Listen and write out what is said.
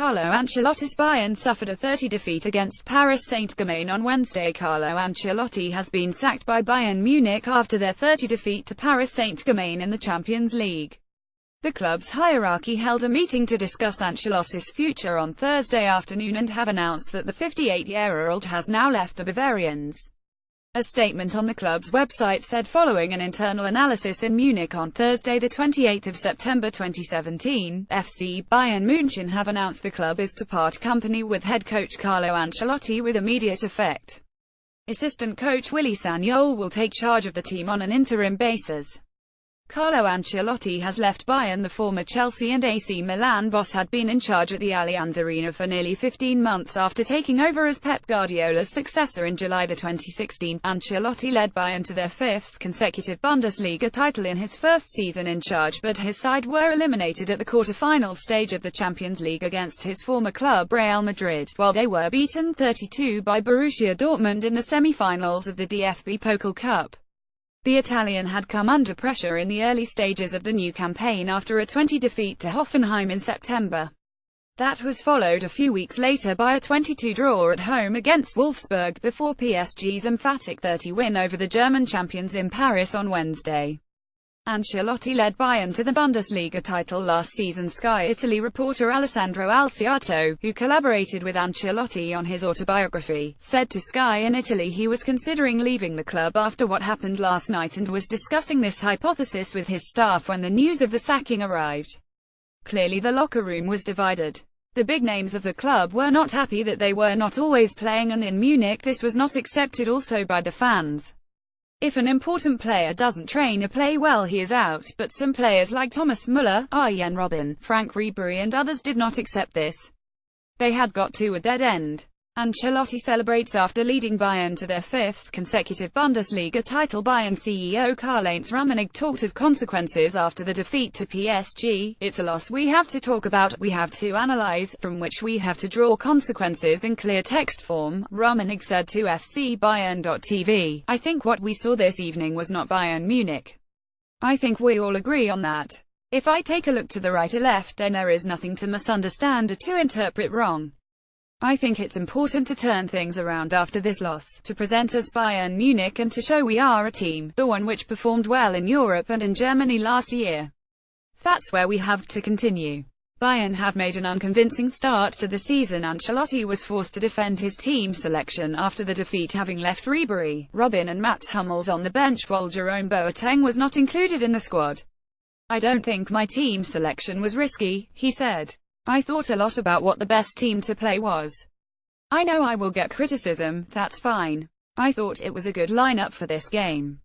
Carlo Ancelotti's Bayern suffered a 30 defeat against Paris Saint-Germain on Wednesday. Carlo Ancelotti has been sacked by Bayern Munich after their 30 defeat to Paris Saint-Germain in the Champions League. The club's hierarchy held a meeting to discuss Ancelotti's future on Thursday afternoon and have announced that the 58-year-old has now left the Bavarians. A statement on the club's website said, following an internal analysis in Munich on Thursday, the 28th of September 2017, FC Bayern München have announced the club is to part company with head coach Carlo Ancelotti with immediate effect. Assistant coach Willy Sagnol will take charge of the team on an interim basis. Carlo Ancelotti has left Bayern. The former Chelsea and AC Milan boss had been in charge at the Allianz Arena for nearly 15 months after taking over as Pep Guardiola's successor in July 2016. Ancelotti led Bayern to their fifth consecutive Bundesliga title in his first season in charge, but his side were eliminated at the quarter-final stage of the Champions League against his former club Real Madrid, while they were beaten 3-2 by Borussia Dortmund in the semi-finals of the DFB Pokal Cup. The Italian had come under pressure in the early stages of the new campaign after a 20 defeat to Hoffenheim in September. That was followed a few weeks later by a 22 draw at home against Wolfsburg before PSG's emphatic 30 win over the German champions in Paris on Wednesday. Ancelotti led Bayern to the Bundesliga title last season. Sky Italy reporter Alessandro Alciato, who collaborated with Ancelotti on his autobiography, said to Sky in Italy he was considering leaving the club after what happened last night and was discussing this hypothesis with his staff when the news of the sacking arrived. Clearly the locker room was divided. The big names of the club were not happy that they were not always playing, and in Munich this was not accepted also by the fans. If an important player doesn't train or play well, he is out, but some players like Thomas Müller, Arjen Robben, Frank Ribery and others did not accept this. They had got to a dead end. Ancelotti celebrates after leading Bayern to their fifth consecutive Bundesliga title. Bayern CEO Karl-Heinz Rummenigge talked of consequences after the defeat to PSG. It's a loss we have to talk about, we have to analyze, from which we have to draw consequences in clear text form, Rummenigge said to FC Bayern.tv. I think what we saw this evening was not Bayern Munich. I think we all agree on that. If I take a look to the right or left, then there is nothing to misunderstand or to interpret wrong. I think it's important to turn things around after this loss, to present as Bayern Munich and to show we are a team, the one which performed well in Europe and in Germany last year. That's where we have to continue. Bayern have made an unconvincing start to the season. Ancelotti was forced to defend his team selection after the defeat, having left Ribery, Robben and Mats Hummels on the bench while Jerome Boateng was not included in the squad. I don't think my team selection was risky, he said. I thought a lot about what the best team to play was. I know I will get criticism, that's fine. I thought it was a good lineup for this game.